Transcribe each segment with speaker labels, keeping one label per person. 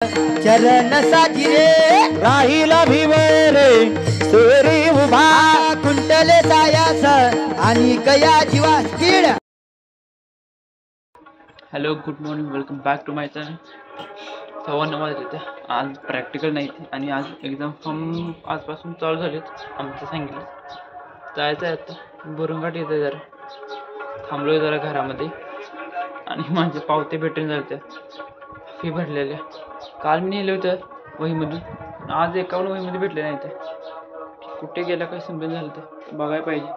Speaker 1: चरण साजिरे राहिला भिवरे सोरी उभा कुंटले सायास आणि कया जीवा स्किड.
Speaker 2: Hello, good morning, welcome back to my channel. 9:15 येते. आज प्रॅक्टिकल नाही आणि आज एक्झाम फॉर्म आजपासून चालू झालेत. आमचं सांगितलं जायचं आहे आता. बोरंगाट येते, जरा थांबलो आहे जरा घरामध्ये आणि माझे पावते भेटून जाते फी भरलेल्या. काल मी नेले होतं वहीमधून, आज एकावन्न वहीमध्ये भेटले नाही. ते कुठे गेला काय समजून झालं, ते बघायला पाहिजे.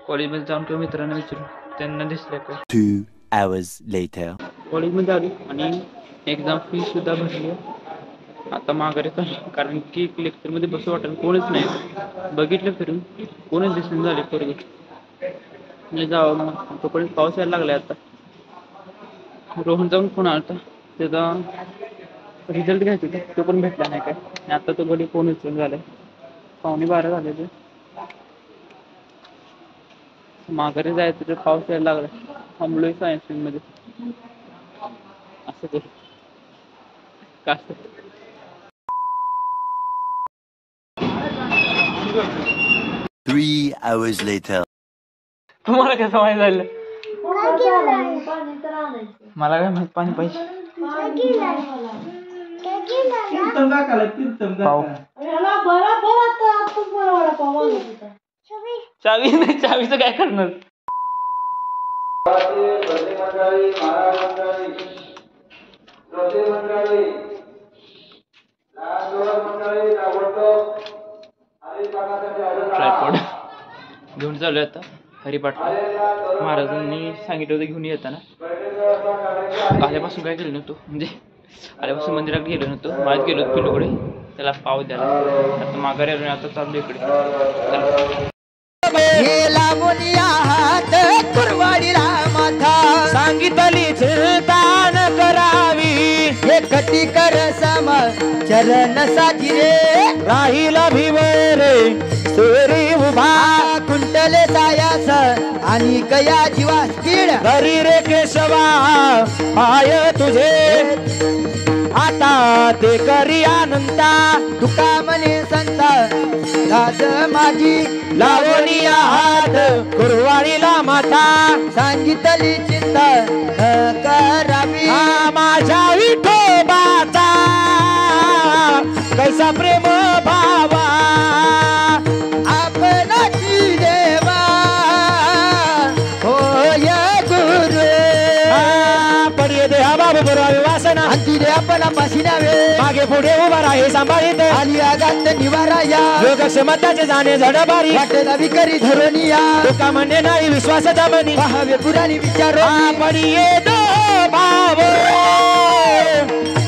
Speaker 2: कॉलेजमध्ये जाऊन किंवा मित्रांना विचारून त्यांना दिसलं काय.
Speaker 3: 2 hours later.
Speaker 2: कॉलेजमध्ये आली आणि एक्झाम फी सुद्धा भरली. आता माघारी चालू, कारण की लेक्चरमध्ये बसू वाटेल, कोणच नाही. बघितलं फिरून, कोणच दिसून झाले पोरगे. म्हणजे जावं मग, तोपर्यंत पाऊस यायला लागलाय. आता रोहन जाऊन फोन आला, त्याचा रिझल्ट घ्यायचा होता, तो पण भेटला नाही काय. आणि आता तो घरी फोन उचलून झालाय. 11:15 झाले. ते माघारी जायचं, तर पाऊस यायला लागला. थांबलोय सायन्स मध्ये. असं ते का
Speaker 3: 3 hours later.
Speaker 2: तुम्हाला कसं माहित झालं? मला काय माहित, पाणी पाहिजे. चावी नाही, चावीचं काय करणार. ट्रायपॉड घेऊन चालू आता. हरिपाठ महाराजांनी सांगितलं होतं घेऊन येताना. आल्यापासून काय केलं नव्हतं, म्हणजे आल्यापासून मंदिरात गेलो नव्हतो. माझ्यात गेलो होतो पिल्लूकडे, त्याला पाव द्यायला. आता माघारी आलो, आता चाललो इकडे.
Speaker 1: हात कुरवाडीला माथा सांगितली चिंतान करावी. हे कटी कर सम चरण साजिरे राहिला भिवरे सोरी उभा कुंटले सायास आणि कया जीवा स्किड. हरी रे केशवा पाय तुझे आता ते करी अनंता. तुका म्हणे संता राज माझी लावणीया हात कुरवाडीला माथा सांगितली चिंता न करावी. माझ्या विठोबाचा कैसा प्रेम भावा आपणाची देवा होय गुरु. पडिये देहा बाबू बरोबर वासना अंती दे आपण पाशिनावे. मागे पुढे उभा राहे सांभाळीत आली आगात निवाराया. योगक्षमताचे जाणे झडबारी वाटेला विकरी धरोनिया. तुका म्हणे नाही विश्वासाचा मनी पहावे पुराणी विचारो. पडिये दो भाव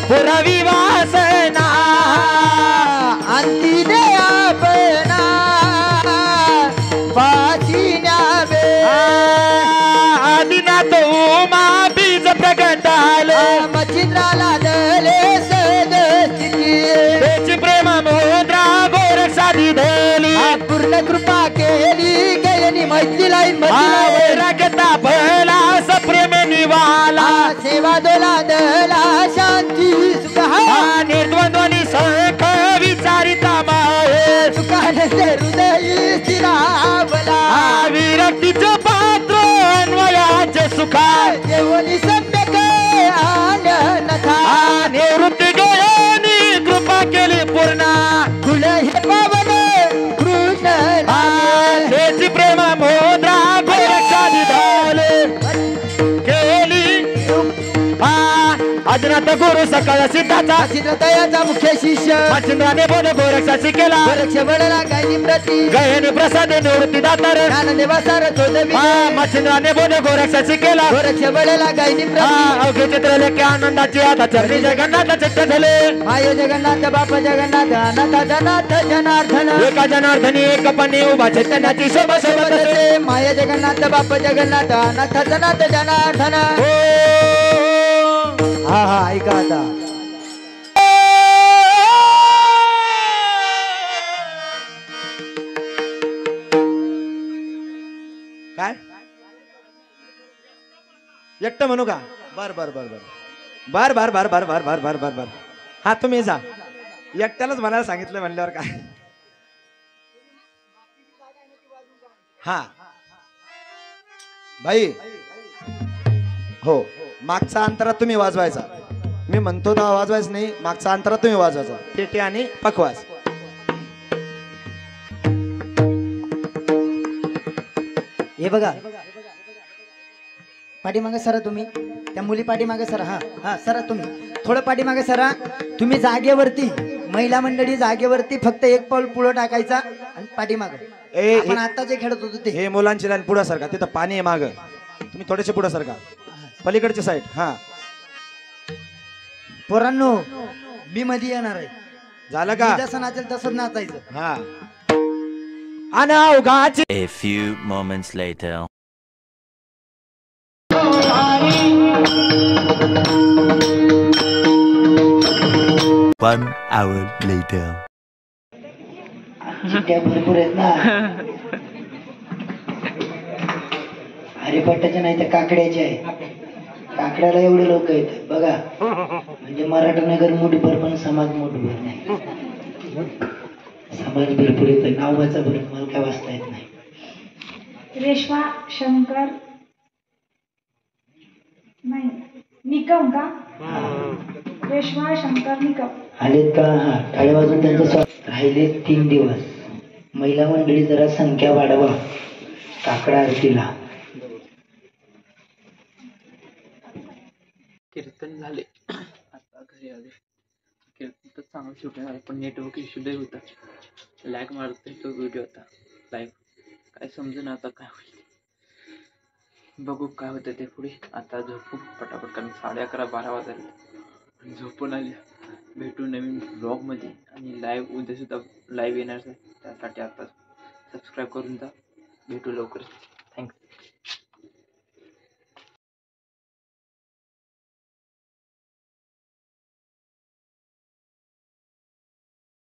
Speaker 1: पुरावी वासना अंती दे आपणा पाशिनावे. आदिनाथ उमा बीज प्रगटाले मचिंद्राला दले सगस्थिती. त्याची प्रेम मोद्रा गोरक्षा दिधली पूर्ण कृपा केली गयनी मैत्रीला रागता भला सप्रेम निवाला. सेवा दोला दला शांती सुख निर्द्वंद्वनी सख विचारिता माये. सुखानंद हृदय स्थिरावला विरक्तीचं पात्र अन्वयाचे सुखा देवनी सम्यक आनथा. निवृत्ती गयानी कृपा केली पूर्णा कुल हे पावन कृष्ण. त्याची प्रेम मोद्रा गोरक्षा दिधाले केली. अजनाथ गुरु सकळ सिद्धाचा सिद्धतयाचा मुख्य शिष्य मच्छिंद्राने बोध गोरक्षा शिकेला. गोरक्ष बळला गायनी प्रती गयनी प्रसाद निवृत्ती दातार ज्ञान निवासार चोदवी. मच्छिंद्राने बोध गोरक्षा शिकेला. गोरक्ष बळला गायनी प्रती अवघे चित्र लेखे आनंदाची आता चरणी जगन्नाथ चित्त झाले. माय जगन्नाथ बाप जगन्नाथ अनाथ जनाथ जनार्दन. एका जनार्दनी एक पणी उभा चैतन्याची शोभा शोभत असे. माय जगन्नाथ बाप जगन्नाथ अनाथ जनाथ जनार्दन. हा हा ऐका आता. काय एकटं म्हणू का? बर बर बर बर. बर बर बर बर बर बर बर बर बर हा तुम्ही जा एकट्यालाच म्हणायला सांगितलं म्हणल्यावर काय हा भाई हो मागचा अंतरात तुम्ही वाजवायचा मी म्हणतो तेव्हा वाजवायच नाही मागचा अंतरात तुम्ही वाजवायचा पेटी आणि पकवाज
Speaker 4: हे बघा पाठीमागे सरा तुम्ही त्या मुली पाठीमागे सरा हा हा सरा तुम्ही थोडं पाठीमागे सरा तुम्ही जागेवरती महिला मंडळी जागेवरती फक्त एक पाऊल पुढे टाकायचा आणि पाठीमागे आपण आता जे खेळत होतो ते
Speaker 1: हे मुलांची लाईन पुढे सारखा तिथं पाणी आहे माग तुम्ही थोडेसे पुढे सारखा पलीकडची साईड हा
Speaker 4: पोरांनो मी मध्ये येणार आहे
Speaker 1: झालं का
Speaker 4: जसं नाचेल तसंच नाचायचं
Speaker 1: हा अनावगाची
Speaker 3: A few moments later. One hour later.
Speaker 4: चिट्ट्या भरपूर आहेत ना हरिपट्टाच्या नाही तर काकड्याचे आहे काकड्याला एवढे लोक आहेत बघा म्हणजे मराठा नगर मुठभर पण समाज मुठभर नाही समाज भरपूर येतं नाव वाचा बरं मला काय वाचता येत नाही
Speaker 5: रेश्मा शंकर नाही निकम का रेश्मा शंकर निकम
Speaker 4: आलेत का हा टाळे वाजून त्यांचं स्वागत राहिले 3 दिवस महिला मंडळी जरा संख्या वाढवा काकडा आरतीला
Speaker 2: कीर्तन झाले आता घरी आले कीर्तन तर चांगलं शूटिंग आहे पण नेटवर्क इश्यू लय होता लॅग मारतोय तो व्हिडिओ आता लाईव्ह काय समजेना आता काय होईल बघू काय होतं ते पुढे आता झोपू पटापट कारण 11:30-12 वाजले झोपून आली भेटू नवीन ब्लॉगमध्ये आणि लाईव्ह उद्यासुद्धा लाईव्ह येणार आहे त्यासाठी आता सबस्क्राईब करून जा भेटू लवकरच